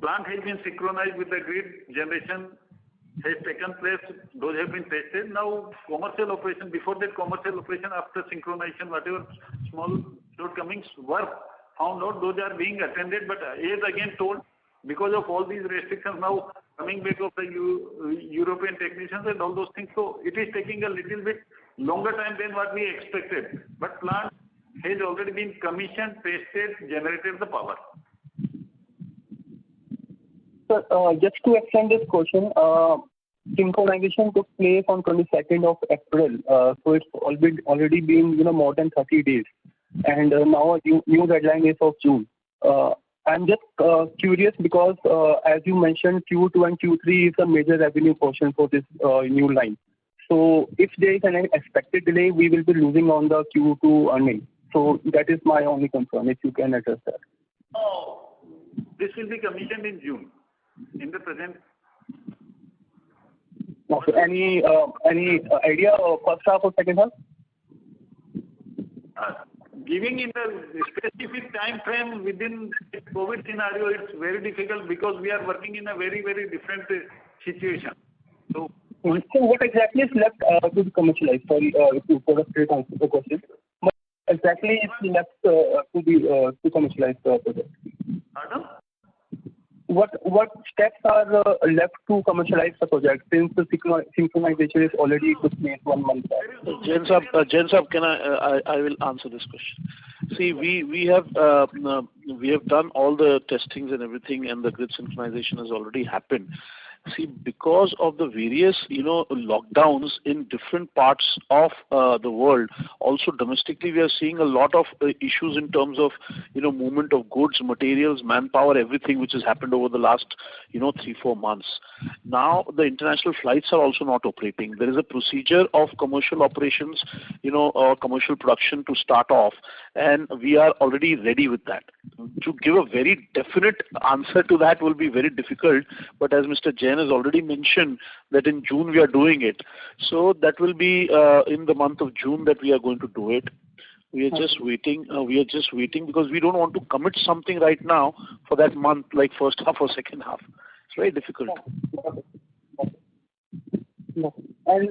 plant has been synchronized with the grid. Generation has taken place. Those have been tested. Now commercial operation, before that commercial operation, after synchronization, whatever small shortcomings were found out, those are being attended. But as again told, because of all these restrictions now coming back of the European technicians and all those things, so it is taking a little bit longer time than what we expected. But plant has already been commissioned, tested, generated the power. Sir, just to extend this question, synchronization took place on 22nd of April, so it's already been more than 30 days, and now a new deadline is of June. I'm just curious because as you mentioned, Q2 and Q3 is a major revenue portion for this new line. So if there is an expected delay, we will be losing on the Q2 earnings. So that is my only concern, if you can address that. Oh, this will be commissioned in June. In the present. Okay. Any idea of first half or second half? Giving in the specific time frame within the COVID scenario, it's very difficult because we are working in a very different situation. So what exactly is left to be commercialized? Sorry, to sort of answer the question. What exactly is left to commercialize the project? Pardon? What steps are left to commercialize the project since the synchronization is already took place 1 month back? Jain Saab, can I will answer this question. See, we have done all the testings and everything, and the grid synchronization has already happened. See, because of the various lockdowns in different parts of the world, also domestically we are seeing a lot of issues in terms of movement of goods, materials, manpower, everything which has happened over the last 3-4 months. Now the international flights are also not operating. There is a procedure of commercial operations, or commercial production to start off, and we are already ready with that. To give a very definite answer to that will be very difficult, but as Mr. Jain has already mentioned that in June we are doing it. So that will be in the month of June that we are going to do it. We are just waiting. Because we don't want to commit something right now for that month, like first half or second half. It's very difficult. And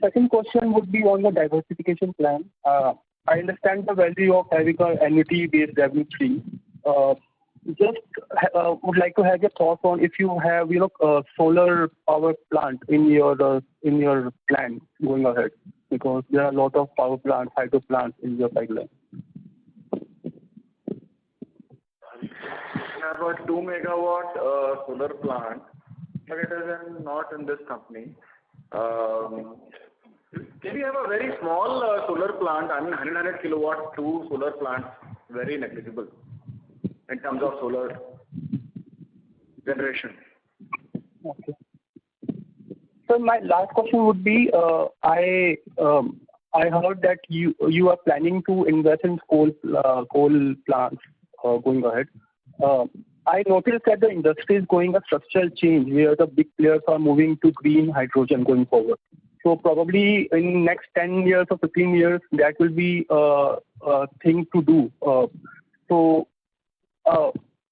second question would be on the diversification plan. I understand the value of having an annuity-based revenue stream. Just would like to have your thoughts on if you have solar power plant in your plan going ahead, because there are a lot of power plants, hydro plants in your pipeline. We have a 2 megawatt solar plant, but it is not in this company. We have a very small solar plant, 100 kilowatt, 2 solar plants, very negligible in terms of solar generation. Okay. So my last question would be, I heard that you are planning to invest in coal plants going ahead. I noticed that the industry is going a structural change where the big players are moving to green hydrogen going forward. So probably in next 10 years or 15 years, that will be a thing to do. So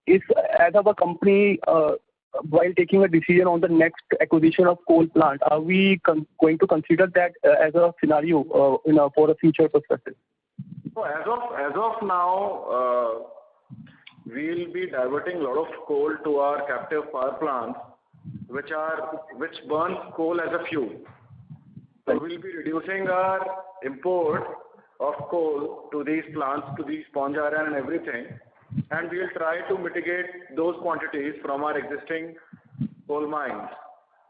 is as of a company, while taking a decision on the next acquisition of coal plant, are we going to consider that as a scenario for a future perspective? So as of now, we'll be diverting a lot of coal to our captive power plants, which burns coal as a fuel. So we'll be reducing our import of coal to these plants, to the sponge iron and everything, and we'll try to mitigate those quantities from our existing coal mines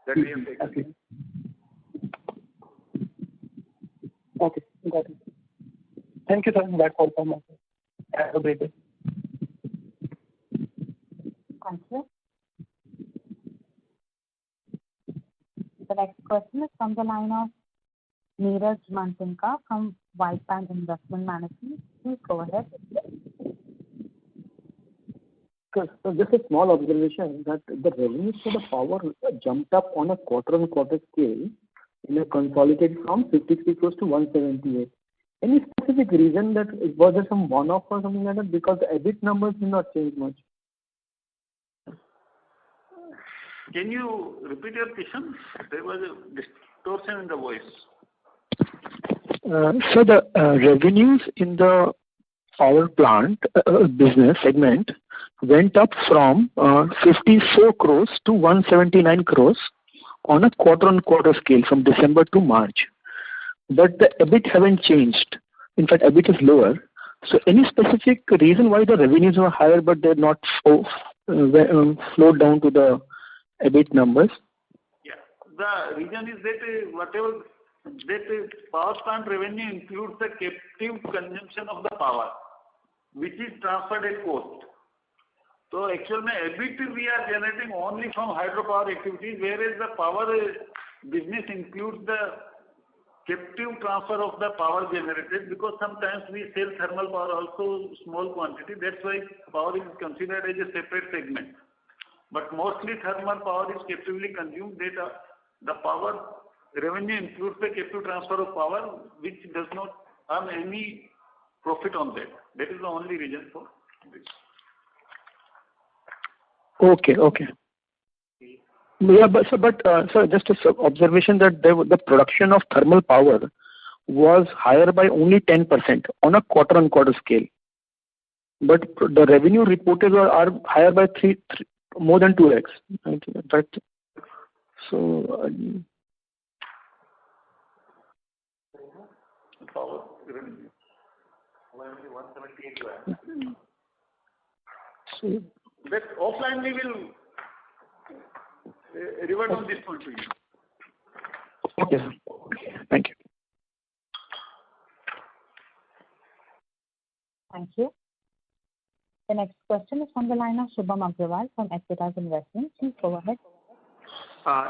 that we have taken. Okay, got it. Thank you, sir. That's all from my side. Have a great day. Thank you. The next question is from the line of Neeraj Mantinka from White Pine Investment Management. Please go ahead. So just a small observation that the revenues for the power jumped up on a quarter-on-quarter scale in a consolidated from 53 crores to 178. Any specific reason that was there some one-off or something like that? Because the EBIT numbers did not change much. Can you repeat your question? There was a distortion in the voice. So the revenues in the power plant business segment went up from 54 crores to 179 crores on a quarter-on-quarter scale from December to March. But the EBIT haven't changed. In fact, EBIT is lower. So any specific reason why the revenues were higher but they're not flowed down to the EBIT numbers? Yeah, the reason is that that power plant revenue includes the captive consumption of the power, which is transferred at cost. So actually, EBIT we are generating only from hydropower activities, whereas the power business includes the captive transfer of the power generated, because sometimes we sell thermal power also small quantity. That's why power is considered as a separate segment. But mostly thermal power is captively consumed. The power revenue includes the captive transfer of power, which does not earn any profit on that. That is the only reason for this. Okay. Yeah, but just an observation that the production of thermal power was higher by only 10% on a quarter-on-quarter scale. But the revenue reported are higher by more than 2x. Right? So. Power revenue. Only 178. So. But offline we will revert on this point to you. Okay. Thank you. Thank you. The next question is from the line of Shubham Agrawal from Equitas Investments. Please go ahead.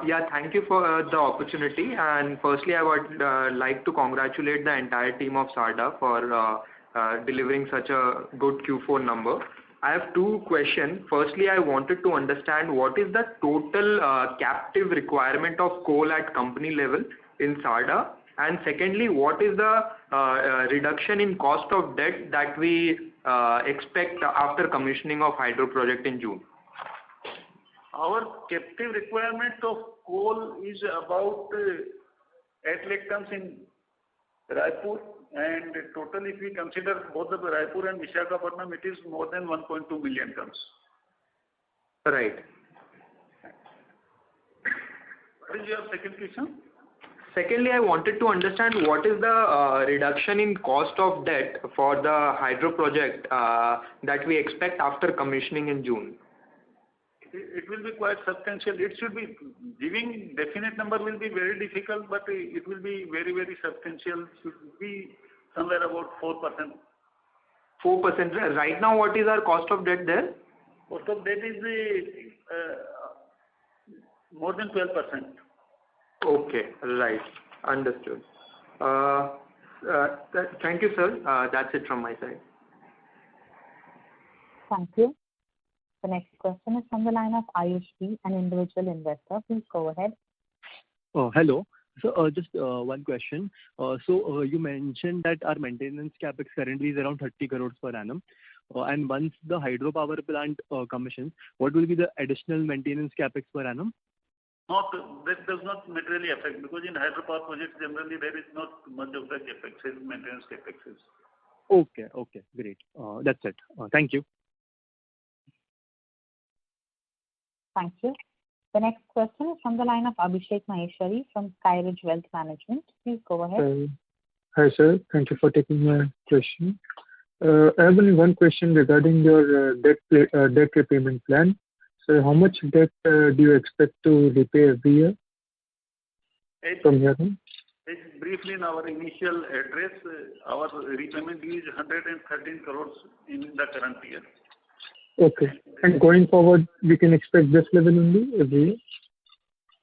Yeah, thank you for the opportunity. And firstly, I would like to congratulate the entire team of SARDA for delivering such a good Q4 number. I have two questions. Firstly, I wanted to understand what is the total captive requirement of coal at company level in SARDA, and secondly, what is the reduction in cost of debt that we expect after commissioning of hydro project in June? Our captive requirement of coal is about 8 lakh tons in Raipur, and total if we consider both the Raipur and Visakhapatnam, it is more than 1.2 million tons. Right. What is your second question? Secondly, I wanted to understand what is the reduction in cost of debt for the hydro project that we expect after commissioning in June. It will be quite substantial. It should be, giving definite number will be very difficult, but it will be very, very substantial. Should be somewhere about 4%. 4%. Right now, what is our cost of debt there? Cost of debt is more than 12%. Okay, right. Understood. Thank you, sir. That's it from my side. Thank you. The next question is from the line of Ayush B, an individual investor. Please go ahead. Hello. So just one question. So you mentioned that our maintenance capex currently is around 30 crores per annum. And once the hydropower plant commissions, what will be the additional maintenance capex per annum? That does not materially affect, because in hydropower projects generally there is not much of the capex, maintenance capex. Okay, great. That's it. Thank you. Thank you. The next question is from the line of Abhishek Maheshwari from Skyridge Wealth Management. Please go ahead. Hi, sir. Thank you for taking my question. I have only one question regarding your debt repayment plan. So how much debt do you expect to repay every year from here on? Briefly, in our initial address, our repayment due is 113 crores in the current year. Okay. And going forward, we can expect this level only every year?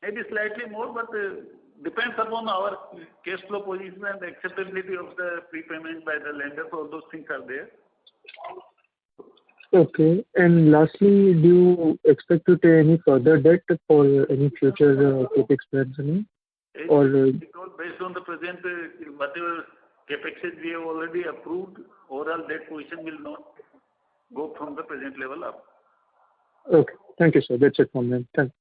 Maybe slightly more, but depends upon our cash flow position and acceptability of the prepayment by the lenders. All those things are there. Okay. And lastly, do you expect to take any further debt for any future capex plans? Or based on the present, whatever capex we have already approved, overall debt position will not go from the present level up. Okay. Thank you, sir. That's it from me. Thank you.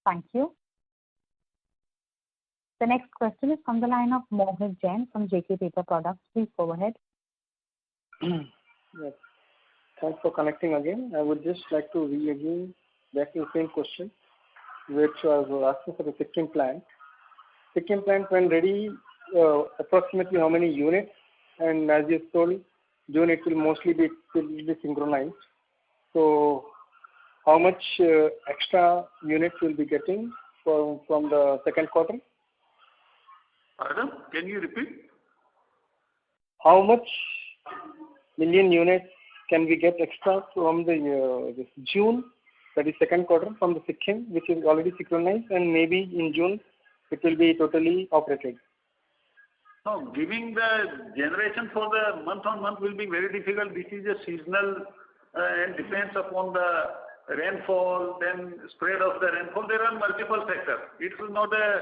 Thank you. The next question is from the line of Mohit Jain from JK Paper Products. Please go ahead. Yes. Thanks for connecting again. I would just like to again back to the same question, which was asking for the Sikkim plant. Sikkim plant, when ready, approximately how many units? And as you told, June it will mostly be synchronized. So how much extra units will be getting from the second quarter? Pardon? Can you repeat? How much million units can we get extra from the this June, that is second quarter, from the Sikkim, which is already synchronized, and maybe in June it will be totally operated? No, giving the generation for the month on month will be very difficult. This is a seasonal and depends upon the rainfall, then spread of the rainfall. There are multiple factors. It is not a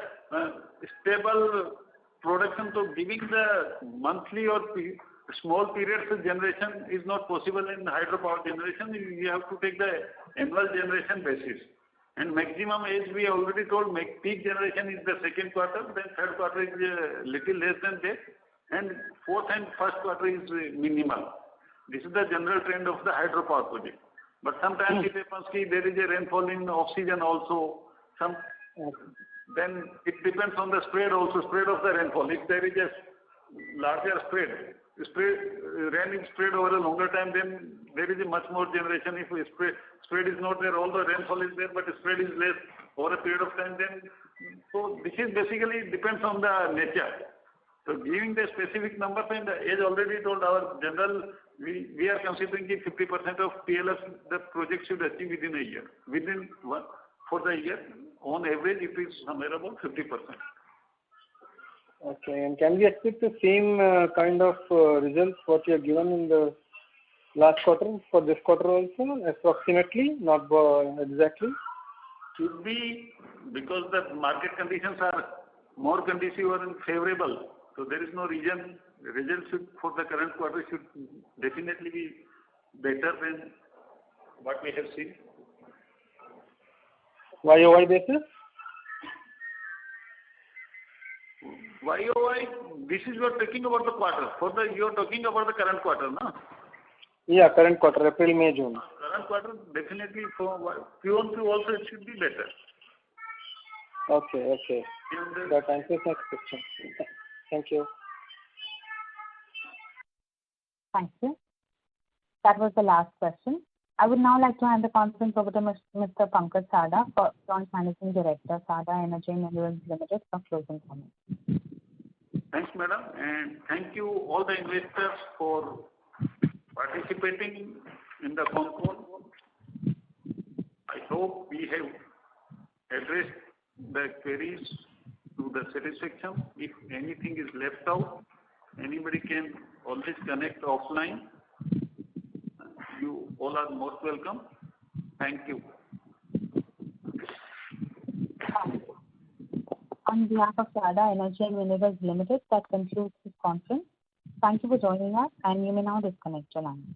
stable production. So giving the monthly or small periods of generation is not possible in hydropower generation. You have to take the annual generation basis. And maximum, as we already told, peak generation is the second quarter, then third quarter is a little less than that, and fourth and first quarter is minimal. This is the general trend of the hydropower project. But sometimes it happens there is a rainfall in off-season also. Then it depends on the spread also, spread of the rainfall. If there is a larger rain is spread over a longer time, then there is a much more generation. If spread is not there, although rainfall is there, but spread is less over a period of time, then so this is basically depends on the nature. So giving the specific numbers, and as already told, our general, we are considering 50% of PLF the project should achieve within a year. For the year, on average, it is somewhere about 50%. Okay, and can we expect the same kind of results what you have given in the last quarter for this quarter also, approximately, not exactly? Should be, because the market conditions are more conducive and favorable. So there is no reason. The results for the current quarter should definitely be better than what we have seen. YOY basis? YOY, this is you are talking about the quarter. You are talking about the current quarter, no? Yeah, current quarter, April, May, June. Current quarter, definitely for Q1 also it should be better. Okay. That answers my question. Thank you. Thank you. That was the last question. I would now like to hand the conference over to Mr. Pankaj Sada, Joint Managing Director, Sada Energy and Minerals Limited, for closing comments. Thanks, madam, and thank you all the investors for participating in the phone call. I hope we have addressed the queries to the satisfaction. If anything is left out, anybody can always connect offline. You all are most welcome. Thank you. On behalf of Sarda Energy and Minerals Limited, that concludes this conference. Thank you for joining us, and you may now disconnect your line.